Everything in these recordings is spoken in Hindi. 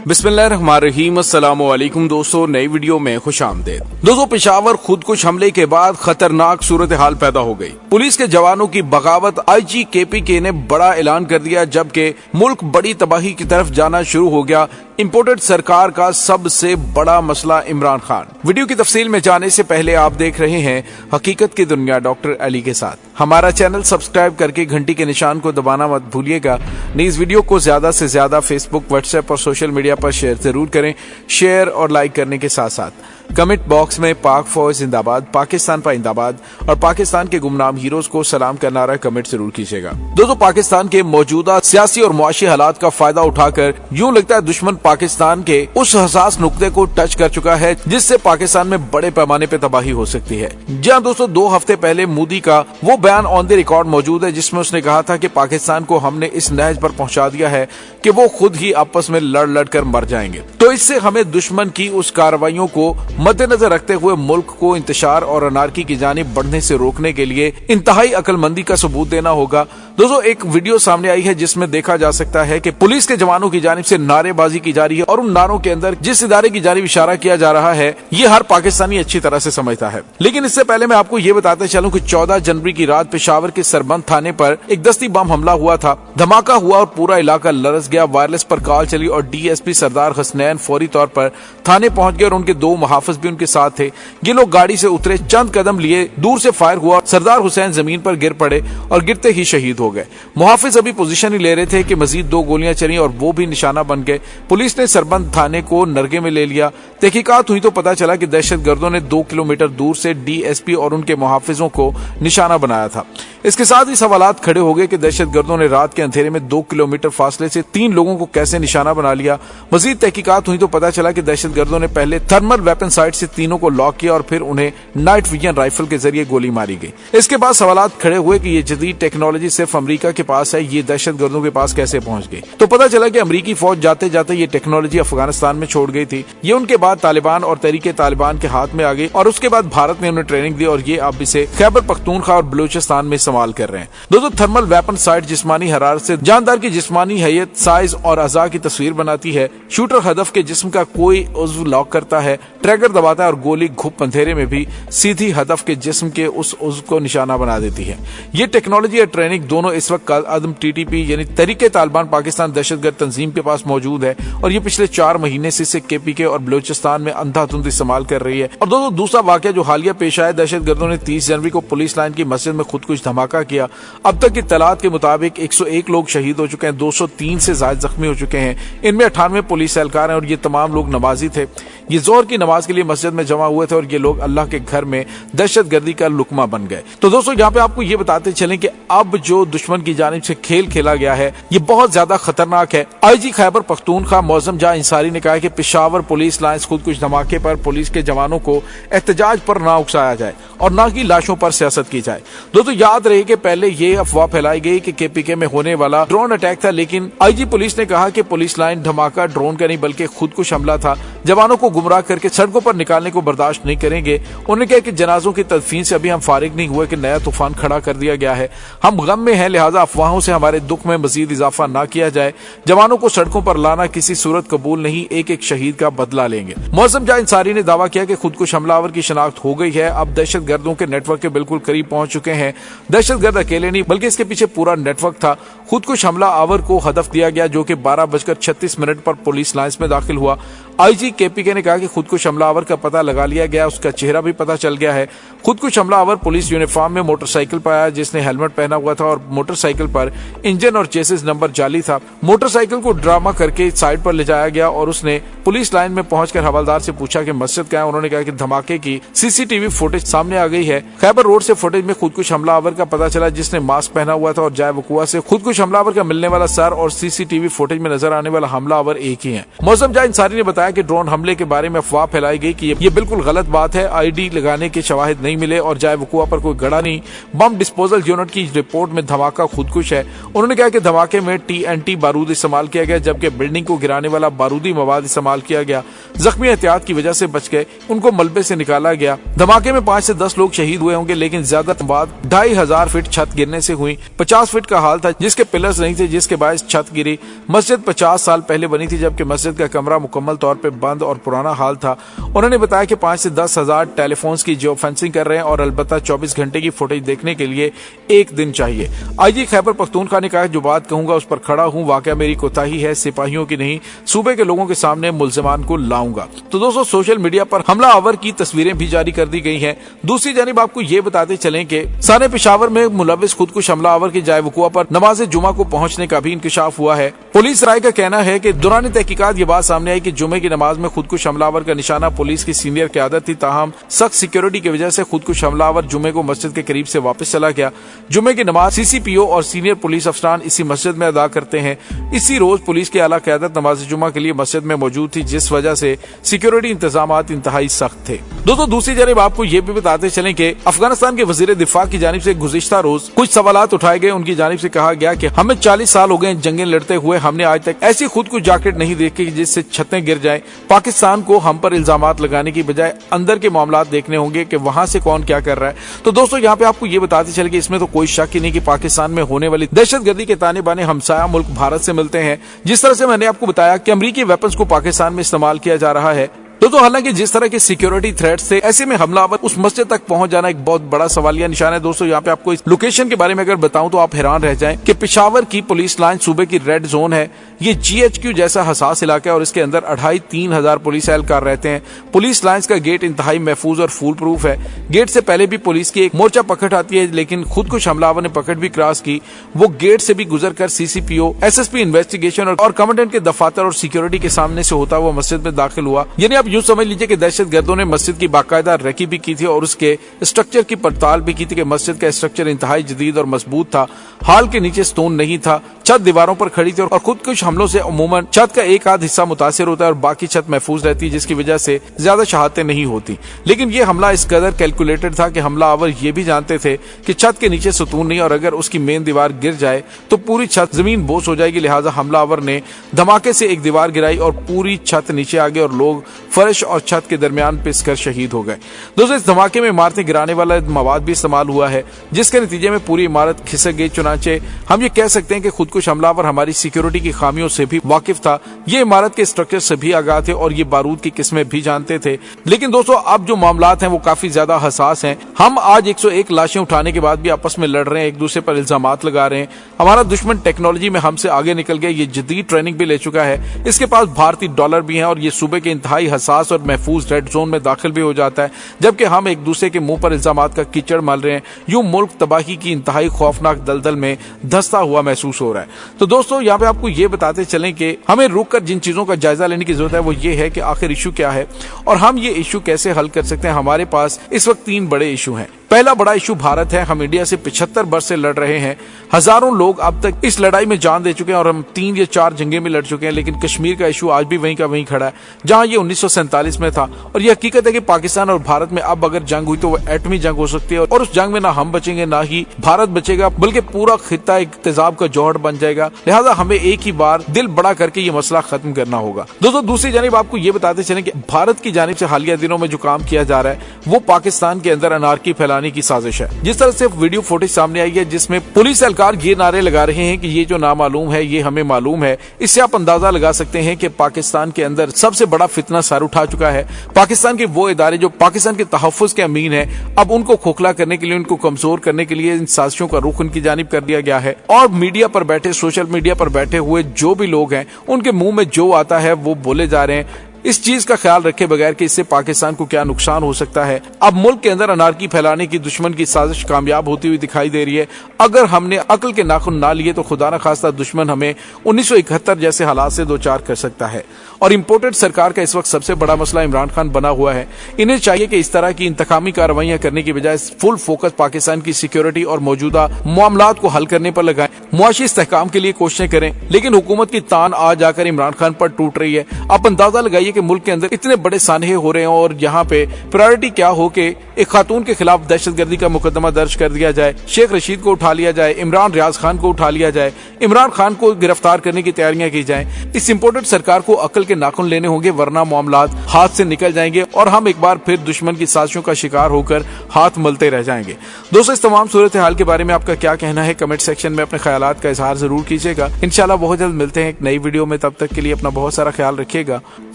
बिस्मिल्लाहिर्रहमानिर्रहीम। अस्सलामु अलैकुम दोस्तों, नई वीडियो में खुशामदीद। दोस्तों, पेशावर खुदकुश हमले के बाद खतरनाक सूरत हाल पैदा हो गई। पुलिस के जवानों की बगावत, IG KPK ने बड़ा ऐलान कर दिया, जबकि मुल्क बड़ी तबाही की तरफ जाना शुरू हो गया। इम्पोर्टेड सरकार का सबसे बड़ा मसला इमरान खान। वीडियो की तफसील में जाने से पहले आप देख रहे हैं हकीकत की दुनिया डॉक्टर अली के साथ। हमारा चैनल सब्सक्राइब करके घंटी के निशान को दबाना मत भूलिएगा। इस वीडियो को ज्यादा से ज्यादा फेसबुक, व्हाट्सएप और सोशल मीडिया पर शेयर जरूर करें। शेयर और लाइक करने के साथ साथ कमेंट बॉक्स में पाक फौज जिंदाबाद, पाकिस्तान पाइंदाबाद और पाकिस्तान के गुमनाम हीरोज को सलाम का नारा कमेंट जरूर कीजिएगा। दोस्तों, पाकिस्तान के मौजूदा सियासी और मुआशी हालात का फायदा उठाकर यूं लगता है दुश्मन पाकिस्तान के उस हसास नुक्ते को टच कर चुका है जिससे पाकिस्तान में बड़े पैमाने पर तबाही हो सकती है। जी हां दोस्तों, 2 हफ्ते पहले मोदी का वो बयान ऑन द रिकॉर्ड मौजूद है जिसमें उसने कहा था कि पाकिस्तान को हमने इस नहज पर पहुंचा दिया है कि वो खुद ही आपस में लड़ लड़ कर मर जाएंगे। तो इससे हमें दुश्मन की उस कार्रवाइयों को मद्देनजर रखते हुए मुल्क को इंतशार और अनारकी की जानिब बढ़ने से रोकने के लिए इंतहाई अक्लमंदी का सबूत देना होगा। दोस्तों, एक वीडियो सामने आई है जिसमें देखा जा सकता है कि पुलिस के जवानों की जानिब से नारेबाजी की जा रही है और उन नारों के अंदर जिस इदारे की जानिब इशारा किया जा रहा है ये हर पाकिस्तानी अच्छी तरह से समझता है। लेकिन इससे पहले मैं आपको ये बताते चलूं कि 14 जनवरी की रात पेशावर के सरबंद थाने पर एक दस्ती बम हमला हुआ था। धमाका हुआ और पूरा इलाका लरस गया। वायरलेस पर कॉल चली और DSP सरदार हसनैन फौरी तौर पर थाने पहुंच गए और उनके 2 मुहाफिज भी उनके साथ थे। ये लोग गाड़ी से उतरे, चंद कदम लिए, दूर से फायर हुआ। सरदार हुसैन जमीन पर गिर पड़े और गिरते ही शहीद हो गए। मुहाफिज अभी पोजीशन ही ले रहे थे कि मजीद 2 गोलियां चली और वो भी निशाना बन गए। पुलिस ने सरबंद थाने को नरगे में ले लिया। तहकीकात हुई तो पता चला कि दहशतगर्दों ने 2 किलोमीटर दूर से DSP और उनके मुहाफिजों को निशाना बनाया था। इसके साथ ही सवालात खड़े हो गए कि दहशतगर्दों ने रात के अंधेरे में 2 किलोमीटर फासले से 3 लोगों को कैसे निशाना बना लिया। मजीद तहकीकात हुई तो पता चला कि दहशतगर्दों ने पहले थर्मल वेपन साइट से तीनों को लॉक किया और फिर उन्हें नाइट विजन राइफल के जरिए गोली मारी गई। इसके बाद सवालात खड़े हुए कि ये जदीद टेक्नोलॉजी सिर्फ अमेरिका के पास है, ये दहशतगर्दों के पास कैसे पहुंच गई। तो पता चला कि अमेरिकी फौज जाते जाते ये टेक्नोलॉजी अफगानिस्तान में छोड़ गई थी। ये उनके बाद तालिबान और तहरीके तालिबान के हाथ में आ गई और उसके बाद भारत ने उन्हें ट्रेनिंग दी और ये अब इसे खैबर पख्तूनख्वा और बलूचिस्तान में इस्तेमाल कर रहे हैं। दोस्तों, थर्मल वेपन साइट जिस्मानी हरारत से जानदार की जिस्मानी हैयत, साइज और अज़ा की तस्वीर बनाती है। शूटर हदफ के जिस्म का कोई उज़्व लॉक करता है, ट्रैगर दबाता है और गोली घुप अंधेरे में भी सीधी हदफ के जिस्म के उस उज़्व को निशाना बना देती है। ये टेक्नोलॉजी और ट्रेनिंग दोनों इस वक्त अदम TTP यानी तहरीके तालिबान पाकिस्तान दहशतगर्द तंजीम के पास मौजूद है और ये पिछले 4 महीने से इसे KPK और बलूचिस्तान में अंधाधुंध इस्तेमाल कर रही है। और दोस्तों, दूसरा वाकया जो हालिया पेश आया, दहशतगर्दों ने 30 जनवरी को पुलिस लाइन की मस्जिद में खुदकुश धमाका किया। अब तक की तलात के मुताबिक 101 लोग शहीद हो चुके हैं, 203 से ज्यादा जख्मी हो चुके हैं। इनमें 98 पुलिस एहलकार हैं और ये तमाम लोग नमाजी थे। ये जोहर की नमाज के लिए मस्जिद में जमा हुए थे और ये लोग अल्लाह के घर में दहशतगर्दी का लुकमा बन गए। तो दोस्तों, यहाँ पे आपको ये बताते चलें कि अब जो दुश्मन की जानिब से खेल खेला गया है ये बहुत ज्यादा खतरनाक है। IG खैबर पख्तूनख्वा मौज़म जहां इंसारी ने कहा है कि पेशावर पुलिस लाइंस खुदकुश धमाके पर पुलिस के जवानों को एहतजाज पर ना उकसाया जाए और ना कि लाशों पर सियासत की जाए। दोस्तों, याद रहे कि पहले ये अफवाह फैलाई गई कि KPK में होने वाला ड्रोन अटैक था, लेकिन IG पुलिस ने कहा कि पुलिस लाइन धमाका ड्रोन का नहीं बल्कि खुदकुश हमला था। जवानों को गुमराह करके सड़कों पर निकालने को बर्दाश्त नहीं करेंगे। उन्होंने कहा कि जनाजों की तदफीन से अभी हम फारिग नहीं हुए कि नया तूफान खड़ा कर दिया गया है। हम गम में हैं, लिहाजा अफवाहों से हमारे दुख में मजीद इजाफा ना किया जाए। जवानों को सड़कों पर लाना किसी सूरत कबूल नहीं, एक एक शहीद का बदला लेंगे। मौज़म जहां इंसारी ने दावा किया कि खुदकुश हमलावर की शनाख्त हो गई है। अब दहशतगर्दों के नेटवर्क के बिल्कुल करीब पहुंच चुके हैं। दहशतगर्द अकेले नहीं बल्कि इसके पीछे पूरा नेटवर्क था। खुदकुश हमला आवर को हदफ दिया गया जो कि 12:36 पर पुलिस लाइंस में दाखिल हुआ। IG KPK ने कहा कि खुदकुश हमलावर का पता लगा लिया गया, उसका चेहरा भी पता चल गया है। खुदकुश हमलावर पुलिस यूनिफॉर्म में मोटरसाइकिल पर आया जिसने हेलमेट पहना हुआ था और मोटरसाइकिल पर इंजन और चेसिस नंबर जाली था। मोटरसाइकिल को ड्रामा करके साइड पर ले जाया गया और उसने पुलिस लाइन में पहुंचकर हवलदार से पूछा कि मस्जिद क्या है। उन्होंने कहा कि धमाके की CCTV फुटेज सामने आ गई है। खैबर रोड से फुटेज में खुदकुश हमलावर का पता चला जिसने मास्क पहना हुआ था और जाए वकुआ से खुदकुश हमलावर का मिलने वाला सर और CCTV फुटेज में नजर आने वाला हमलावर एक ही है। मौज़म जहां इंसारी ने बताया बताया कि ड्रोन हमले के बारे में अफवाह फैलाई गई कि ये बिल्कुल गलत बात है। आईडी लगाने के शवाहिद नहीं मिले और जाए वकुआ पर कोई गड़ा नहीं। बम डिस्पोजल यूनिट की रिपोर्ट में धमाका खुदकुश है। उन्होंने कहा कि धमाके में TNT बारूद इस्तेमाल किया गया, जबकि बिल्डिंग को गिराने वाला बारूदी मवाद इस्तेमाल किया गया। जख्मी एहतियात की वजह से बच गए, उनको मलबे से निकाला गया। धमाके में 5 से 10 लोग शहीद हुए होंगे, लेकिन ज्यादा बाद 2500 फीट छत गिरने से हुई। 50 फीट का हाल था, जिसके पिलर्स नहीं थे, जिसके बायस छत गिरी। मस्जिद 50 साल पहले बनी थी, जबकि मस्जिद का कमरा मुकम्मल तौर पर बंद और पुराना हाल था। उन्होंने बताया कि 5 से 10 हजार टेलीफोन्स की जियो फेंसिंग कर रहे हैं और अलबत्ता 24 घंटे की फुटेज देखने के लिए 1 दिन चाहिए। आईजी खैबर पख्तूनख्वा ने कहा, जो बात कहूंगा उस पर खड़ा हूं, वाकया मेरी कोताही है, सिपाहियों की नहीं, सूबे के लोगों के सामने मुल्जिमान को लाऊंगा। तो दोस्तों, सोशल मीडिया पर हमला आवर की तस्वीरें भी जारी कर दी गई हैं। दूसरी जानिब आपको ये बताते चलें कि साने पेशावर में मुलविस खुदकुश हमला आवर की जाए वकुआ पर नमाज जुमा को पहुंचने का भी इंकशाफ हुआ है। पुलिस राय का कहना है कि दौरान तहकीकात ये बात सामने आई कि जुमे की नमाज में खुदकुश हमलावर का निशाना पुलिस की सीनियर क़यादत थी। ताहम सख्त सिक्योरिटी की वजह से खुदकुश हमलावर जुमे को मस्जिद के करीब से वापस चला गया। जुमे की नमाज CCPO और सीनियर पुलिस अफसरान इसी मस्जिद में अदा करते हैं। इसी रोज पुलिस की आला क़यादत नमाज जुमा के लिए मस्जिद में मौजूद थी, जिस वजह से सिक्योरिटी इंतजामात इंतहाई सख्त थे। दोस्तों, दूसरी जानिब आपको ये भी बताते चलें कि अफगानिस्तान के वजीर दिफा की जानिब से गुज़िश्ता रोज कुछ सवालात उठाए गए। उनकी जानिब से कहा गया कि हमें 40 साल हो गए जंगें लड़ते हुए, हमने आज तक ऐसी खुद को जैकेट नहीं देखी जिससे छतें गिर जाएं। पाकिस्तान को हम पर इल्जामात लगाने की बजाय अंदर के मामलात देखने होंगे कि वहां से कौन क्या कर रहा है। तो दोस्तों, यहाँ पे आपको ये बताते चले कि इसमें तो कोई शक ही नहीं कि पाकिस्तान में होने वाली दहशतगर्दी के ताने बाने हमसाया मुल्क भारत से मिलते हैं। जिस तरह से मैंने आपको बताया कि अमरीकी वेपन्स को पाकिस्तान में इस्तेमाल किया जा रहा है। दोस्तों, हालांकि जिस तरह के सिक्योरिटी थ्रेट्स थे, ऐसे में हमलावर उस मस्जिद तक पहुंच जाना एक बहुत बड़ा सवालिया निशान है। दोस्तों, यहाँ पे आपको इस लोकेशन के बारे में अगर बताऊं तो आप हैरान रह जाएं कि पेशावर की पुलिस लाइन सूबे की रेड जोन है। ये GHQ जैसा हसास इलाका है और इसके अंदर 2500-3000 हजार पुलिस एहलकार रहते हैं। पुलिस लाइन्स का गेट इंतहाई महफूज और फूल प्रूफ है। गेट से पहले भी पुलिस की एक मोर्चा पकड़ आती है, लेकिन खुद कुछ हमलावर ने पकड़ भी क्रॉस की। वो गेट से भी गुजर कर CCPO, SSP इन्वेस्टिगेशन और कमांडेंट के दफातर और सिक्योरिटी के सामने से होता हुआ मस्जिद में दाखिल हुआ। यानी आप यूं समझ लीजिए कि दहशतगर्दों ने मस्जिद की बाकायदा रेकी भी की थी और उसके स्ट्रक्चर की पड़ताल भी की थी कि मस्जिद का स्ट्रक्चर इंतहाई जदीद और मजबूत था। हाल के नीचे स्टोन नहीं था, छत दीवारों पर खड़ी थी और खुद कुछ हमलों से अमूमन छत का एक आध हिस्सा मुतासिर होता है और बाकी छत महफूज रहती है, जिसकी वजह से ज्यादा शहादतें नहीं होती। लेकिन ये हमला इस कदर कैलकुलेटेड था कि हमलावर ये भी जानते थे कि छत के नीचे सुतून नहीं और अगर उसकी मेन दीवार गिर जाए तो पूरी छत जमीन बोस हो जाएगी। लिहाजा हमलावर ने धमाके से एक दीवार गिराई और पूरी छत नीचे आ गई और लोग फर्श और छत के दरमियान पिसकर शहीद हो गए। दोस्तों, इस धमाके में इमारतें गिराने वाला मवाद भी इस्तेमाल हुआ है, जिसके नतीजे में पूरी इमारत खिसक गई। चुनाचे हम ये कह सकते हैं कि खुद कुछ हमलावर हमारी सिक्योरिटी की खामियों से भी वाकिफ था। ये इमारत के स्ट्रक्चर से भी आगाह थे और ये बारूद की किस्में भी जानते थे। लेकिन दोस्तों, अब जो मामलात हैं वो काफी ज्यादा हसास हैं। हम आज 101 लाशें उठाने के बाद भी आपस में लड़ रहे हैं, एक दूसरे पर इल्जामात लगा रहे हैं। हमारा दुश्मन टेक्नोलॉजी में हमसे आगे निकल गया, ये जदीद ट्रेनिंग भी ले चुका है, इसके पास भारतीय डॉलर भी है और ये सूबे के इंतहाई हसास और महफूज रेड जोन में दाखिल भी हो जाता है, जबकि हम एक दूसरे के मुंह पर इल्जामात का कीचड़ मल रहे हैं। यूं मुल्क तबाही की इंतहाई खौफनाक दलदल में धंसता हुआ महसूस हो रहा है। तो दोस्तों, यहाँ पे आपको ये बताते चलें कि हमें रुक कर जिन चीजों का जायजा लेने की जरूरत है वो ये है कि आखिर इशू क्या है और हम ये इशू कैसे हल कर सकते हैं। हमारे पास इस वक्त 3 बड़े इशू हैं। पहला बड़ा इशू भारत है। हम इंडिया से 75 वर्ष से लड़ रहे हैं। हजारों लोग अब तक इस लड़ाई में जान दे चुके हैं और हम 3 या 4 जंगें में लड़ चुके हैं, लेकिन कश्मीर का इशू आज भी वहीं का वहीं खड़ा है जहां ये 1947 में था। और ये हकीकत है कि पाकिस्तान और भारत में अब अगर जंग हुई तो वो एटमी जंग हो सकती है और उस जंग में ना हम बचेंगे ना ही भारत बचेगा, बल्कि पूरा खित्ता एक तेजाब का जौहर बन जाएगा। लिहाजा हमें एक ही बार दिल बड़ा करके ये मसला खत्म करना होगा। दोस्तों, दूसरी जानिब आपको ये बताते चलें कि भारत की जानिब से हालिया दिनों में जो काम किया जा रहा है वो पाकिस्तान के अंदर अनारकी फैलाने की साजिश है। जिस तरह से वीडियो फुटेज सामने आई है जिसमें पुलिस एहलकार ये नारे लगा रहे हैं कि ये जो नामालूम है ये हमें मालूम है, इससे आप अंदाजा लगा सकते हैं कि पाकिस्तान के अंदर सबसे बड़ा फितना सर उठा चुका है। पाकिस्तान के वो इदारे जो पाकिस्तान के तहफ्फुज के अमीन है, अब उनको खोखला करने के लिए, उनको कमजोर करने के लिए इन साजिशों का रुख उनकी जानिब कर दिया गया है। और मीडिया पर बैठे, सोशल मीडिया पर बैठे हुए जो भी लोग हैं, उनके मुंह में जो आता है वो बोले जा रहे हैं, इस चीज का ख्याल रखे बगैर कि इससे पाकिस्तान को क्या नुकसान हो सकता है। अब मुल्क के अंदर अनारकी फैलाने की दुश्मन की साजिश कामयाब होती हुई दिखाई दे रही है। अगर हमने अक्ल के नाखुन ना लिए तो खुदा न खास्ता दुश्मन हमें 1971 जैसे हालात से दो चार कर सकता है। और इम्पोर्टेड सरकार का इस वक्त सबसे बड़ा मसला इमरान खान बना हुआ है। इन्हें चाहिए कि इस तरह की इंतकामी कार्रवाइयां करने की बजाय फुल फोकस पाकिस्तान की सिक्योरिटी और मौजूदा मामलात को हल करने पर लगाएं, मुआशी इस्तेहकाम के लिए कोशिशें करें। लेकिन हुकूमत की तान आज आकर इमरान खान पर टूट रही है। आप अंदाजा लगाइए है कि मुल्क के अंदर इतने बड़े सानहे हो रहे हैं और यहाँ पे प्रायोरिटी क्या हो कि एक खातून के खिलाफ दहशतगर्दी का मुकदमा दर्ज कर दिया जाए, शेख रशीद को उठा लिया जाए, इमरान रियाज खान को उठा लिया जाए, इमरान खान को गिरफ्तार करने की तैयारियां की जाएं। इस इम्पोर्टेंट सरकार को अकल के नाखून लेने होंगे, वरना मामलात हाथ से निकल जाएंगे और हम एक बार फिर दुश्मन की साजिशों का शिकार होकर हाथ मलते रह जाएंगे। दोस्तों, इस तमाम सूरत हाल के बारे में आपका क्या कहना है, कमेंट सेक्शन में अपने ख्यालात का इजहार जरूर कीजिएगा। इंशाल्लाह बहुत जल्द मिलते हैं एक नई वीडियो में, तब तक के लिए अपना बहुत सारा ख्याल रखिएगा।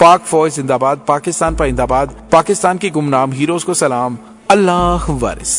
पाक फौज जिंदाबाद, पाकिस्तान पाइंदाबाद, पाकिस्तान की गुमनाम हीरोज को सलाम, अल्लाह वारिस।